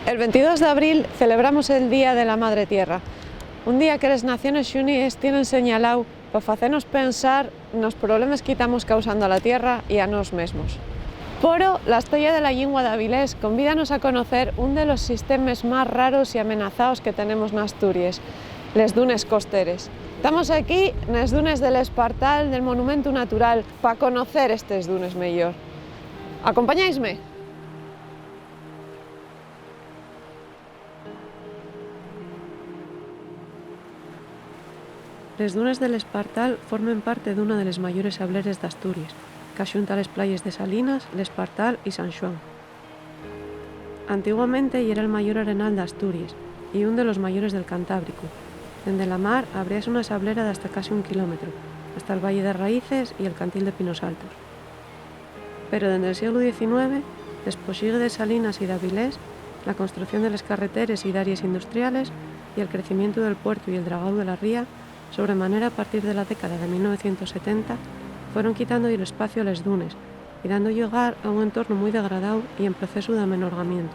El 22 de abril celebramos el Día de la Madre Tierra, un día que las Naciones Unidas tienen señalado para hacernos pensar nos problemas que estamos causando a la Tierra y a nos mesmos. Poro, la historia de la lengua de Avilés convídanos a conocer un de los sistemas más raros y amenazados que tenemos en Asturias, les dunes costeres. Estamos aquí en las dunes del Espartal del Monumento Natural para conocer estos dunes mejor. ¿Acompañáisme? Les dunes del Espartal formen parte d'una de les mayores sableres d'Asturias, que axunta les playas de Salinas, l'Espartal y San Xoán. Antiguamente era el mayor arenal d'Asturias y un de los mayores del Cantábrico. Dende la mar abríase una sablera de hasta casi 1 kilómetro, hasta el Valle de Raíces y el Cantil de Pinos Altos. Pero dende el siglo XIX, despoxigue de Salinas y d'Avilés, la construcción de les carreteres y d'áreas industriales y el crecimiento del puerto y el dragado de la ría, sobremanera a partir de la década de 1970, fueron quitando el espacio a les dunes y dando lugar a un entorno muy degradado y en proceso de amenorgamiento.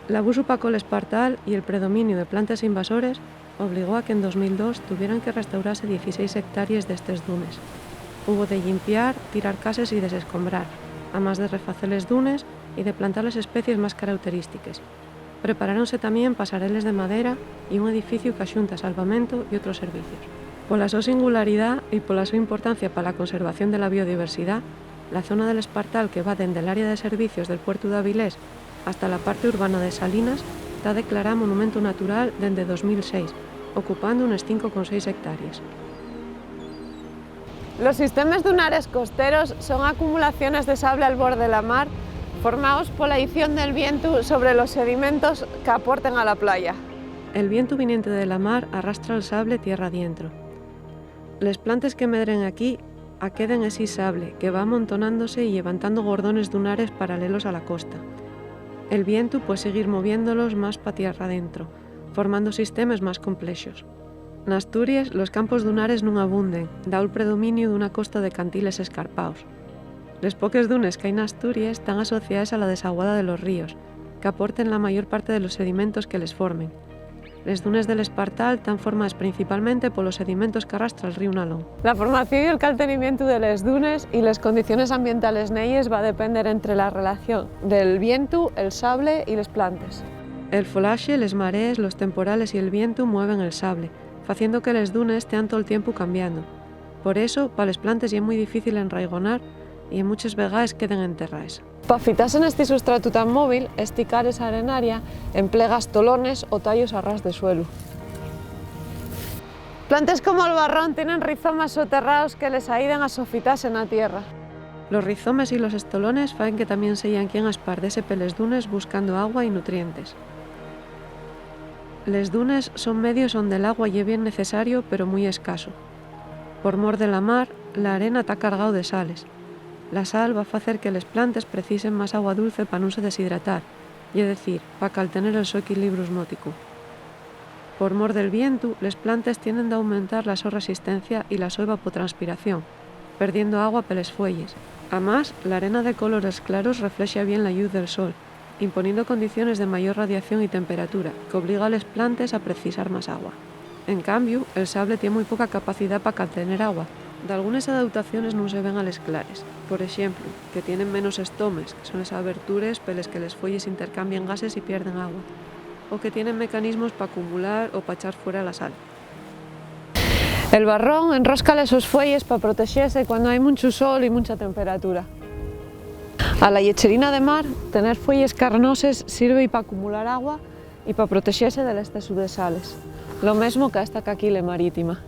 L'abuso opacó l'Espartal y el predominio de plantas invasores obligó a que en 2002 tuvieran que restaurarse 16 hectáreas de estes dunes. Hubo de limpiar, tirar cases y desescombrar, a más de refacer les dunes y de plantar las especies más características. Preparáronse también pasareles de madera y un edificio que axunta salvamento y otros servicios. Pola súa singularidad y pola súa importancia para la conservación de la biodiversidad, la zona del Espartal que va dende el área de servicios del puerto de Avilés hasta la parte urbana de Salinas está declarada Monumento Natural dende 2006, ocupando unas 5,6 hectáreas. Los sistemas dunares costeros son acumulaciones de sable al borde de la mar formados por la acción del viento sobre los sedimentos que aporten a la playa. El viento viniente de la mar arrastra el sable tierra adentro. Les plantes que medren aquí aqueden ese sable que va amontonándose y levantando gordones dunares paralelos a la costa. El viento puede seguir moviéndolos más para tierra adentro, formando sistemas más complejos. En Asturias, los campos dunares non abunden, dado el predominio de una costa de cantiles escarpados. Les poques dunes que hay en Asturias están asociadas a la desaguada de los ríos, que aporten la mayor parte de los sedimentos que les formen. Les dunes del Espartal están formadas principalmente por los sedimentos que arrastra el río Nalón. La formación y el caltenimiento de les dunes y las condiciones ambientales nelles va a depender entre la relación del viento, el sable y les plantes. El folaxe, les marees, los temporales y el viento mueven el sable, haciendo que les dunes estean todo el tiempo cambiando. Por eso, para les plantes es muy difícil enraigonar y en muchas vegaes queden enterraes. Pa fitarse en este sustrato tan móvil, esticar esa arenaria emplegas tolones o tallos a ras de suelo. Plantes como el barrón tienen rizomas soterrados que les ayudan a sofitarse en la tierra. Los rizomes y los estolones fan que también sean quien espardese peles dunes buscando agua y nutrientes. Les dunes son medios donde el agua es bien necesario pero muy escaso. Por mor de la mar, la arena está cargado de sales. La sal va a hacer que les plantes precisen más agua dulce para no se deshidratar, y es decir, para caltener el su equilibrio osmótico. Por mor del viento, les plantes tienden a aumentar la su resistencia y la su evapotranspiración, perdiendo agua peles fuelles. Además, la arena de colores claros refleja bien la luz del sol, imponiendo condiciones de mayor radiación y temperatura, que obliga a les plantes a precisar más agua. En cambio, el sable tiene muy poca capacidad para caltener agua. De algunas adaptaciones no se ven a les clares. Por ejemplo, que tienen menos estomes, que son las aberturas peles que les fuelles intercambian gases y pierden agua, o que tienen mecanismos para acumular o para echar fuera la sal. El barrón enrosca esos fuelles para protegerse cuando hay mucho sol y mucha temperatura. A la lecherina de mar, tener fuelles carnosas sirve para acumular agua y para protegerse del exceso de sales. Lo mismo que a esta caquile marítima.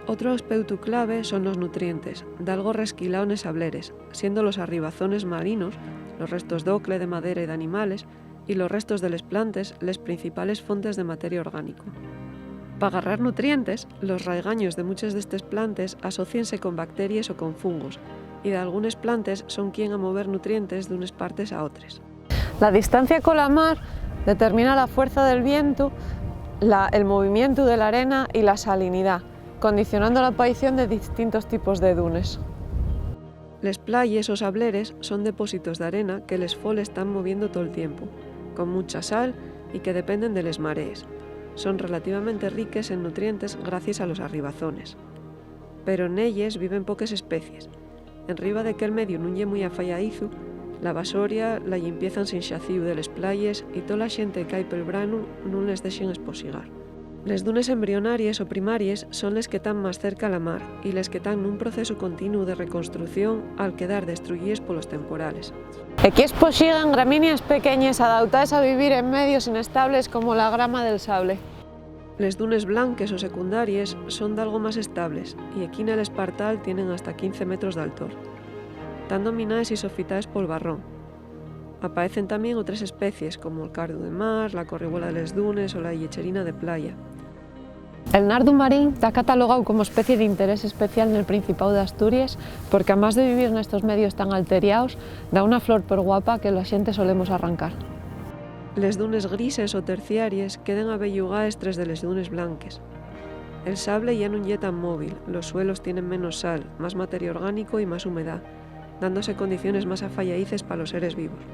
Otro aspecto clave son los nutrientes, de algo resquilado en sableres, siendo los arribazones marinos, los restos d'ocle, de madera y de animales, y los restos de les plantes, les principales fuentes de materia orgánico. Para agarrar nutrientes, los raigaños de muchas de estas plantas asociense con bacterias o con fungos, y de algunas plantas son quien a mover nutrientes de unas partes a otras. La distancia con la mar determina la fuerza del viento, el movimiento de la arena y la salinidad, condicionando la aparición de distintos tipos de dunes. Les playes o sableres son depósitos de arena que les fol están moviendo todo el tiempo, con mucha sal y que dependen de les marees. Son relativamente riques en nutrientes gracias a los arribazones. Pero nelles viven poques especies. En riba de que el medio nun ye muy afalladizu, la vasoria la llimpiezan sin xacíu de les playes y tola xente que hai pel branu nun les deixen esposigar. Les dunes embrionaries o primàries son les que están más cerca a la mar y les que están nun proceso continuo de reconstrucción al quedar destruyíes polos temporales. Aquí espoxigan gramíneas pequeñas adaptadas a vivir en medios inestables como la grama del sable. Les dunes blanques o secundàries son d'algo más estables y aquí en el espartal tienen hasta 15 metros de altor. Están dominadas y sofitadas pol barrón. Aparecen también otras especies como el cardu de mar, la corribola de les dunes o la yecherina de playa. El nardu marín está catalogado como especie de interés especial en el Principado de Asturias porque, además de vivir en estos medios tan alteriados, da una flor per guapa que la xente solemos arrancar. Les dunes grises o terciaries queden abellugaes tres de les dunes blanques. El sable ya non ye tan móvil, los suelos tienen menos sal, más materia orgánico y más humedad, dándose condiciones más afalladices para los seres vivos.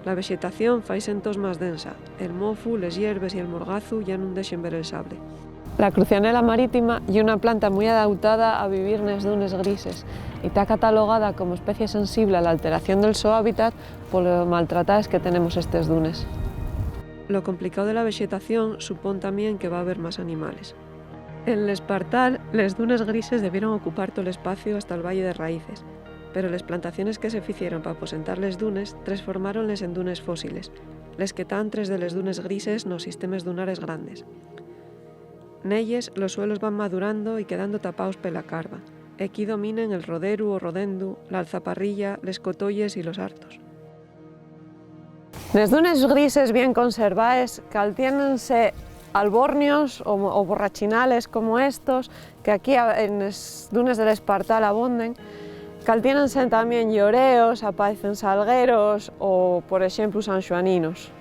La vegetación faise entós más densa, el mofu, les hierbes y el morgazu ya non deixen ver el sable. La crucianela marítima ye una planta muy adaptada a vivir nes dunes grises y está catalogada como especie sensible a la alteración del su hábitat por lo maltratadas que tenemos estes dunes. Lo complicado de la vegetación supón también que va a haber más animales. En l'Espartal, les dunes grises debieron ocupar todo el espacio hasta el Valle de Raíces, pero les plantaciones que se ficieron para aposentar les dunes transformáronles en dunes fósiles, les que tan tres de les dunes grises nos sistemes dunares grandes. Nelles, los suelos van madurando y quedando tapados pela carva. Aquí dominen el roderu o rodendu, la alzaparrilla, les cotolles y los hartos. Les dunes grises bien conservadas caltiénense albornios o borrachinales como estos, que aquí en les dunes del Espartal abonden. Caltiénense tamén lloreos, aparecen salgueros o, por exemplo, sanxoaninos.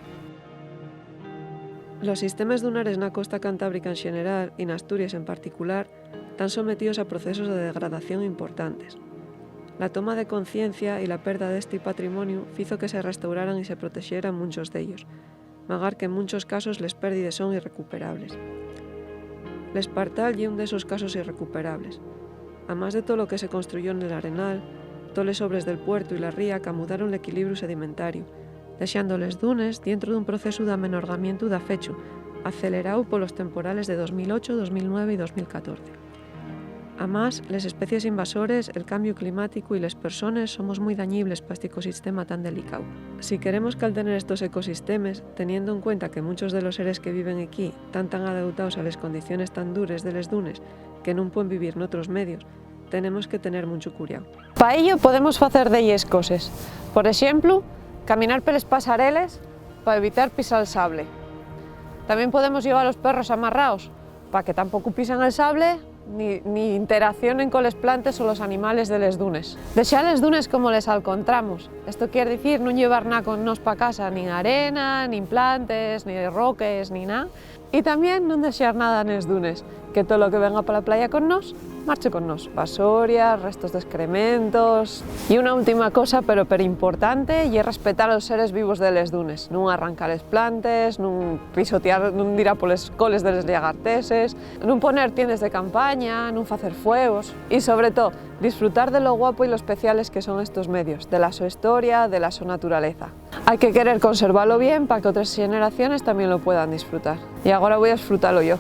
Los sistemas dunares na costa cantábrica en xeneral e en Asturias en particular están sometidos a procesos de degradación importantes. La toma de conciencia e la perda deste patrimonio fizo que se restauraran e se protexeran muchos dellos, magar que en muchos casos les pérdides son irrecuperables. L'Espartal ye un desos casos irrecuperables. Además de todo lo que se construyó en el arenal, todos les obres del puerto y la ría camudaron el equilibrio sedimentario, dexando les dunes dentro d'un proceso de amenorgamiento da fechu, acelerado polos temporales de 2008, 2009 y 2014. Además, les especies invasores, el cambio climático y les personas somos muy dañibles para este ecosistema tan delicado. Si queremos caltener estos ecosistemas, teniendo en cuenta que muchos de los seres que viven aquí están tan adaptados a las condiciones tan duras de les dunes que non pueden vivir en otros medios, tenemos que tener mucho cuidado. Para ello podemos facer delles cosas. Por ejemplo, caminar peles pasareles para evitar pisar el sable. También podemos llevar a los perros amarrados para que tampoco pisan el sable ni interaccionen con les plantes o los animales de les dunes. Deixar les dunes como les encontramos. Esto quiere decir no llevar nada con nos pa casa, ni arena, ni plantes, ni roques, ni nada. Y también no deixar nada en les dunes, que todo lo que venga para la playa con nos, marche con nos. Vasorias, restos de excrementos. Y una última cosa, pero importante, y es respetar a los seres vivos de les dunes. Non arrancar les plantes, non pisotear, non ir a poles coles de les llagarteses, non poner tiendas de campaña, non facer fuegos. Y sobre todo, disfrutar de lo guapo y lo especiales que son estos medios, de la su historia, de la su naturaleza. Hay que querer conservarlo bien para que otras generaciones también lo puedan disfrutar. Y ahora voy a disfrutarlo yo.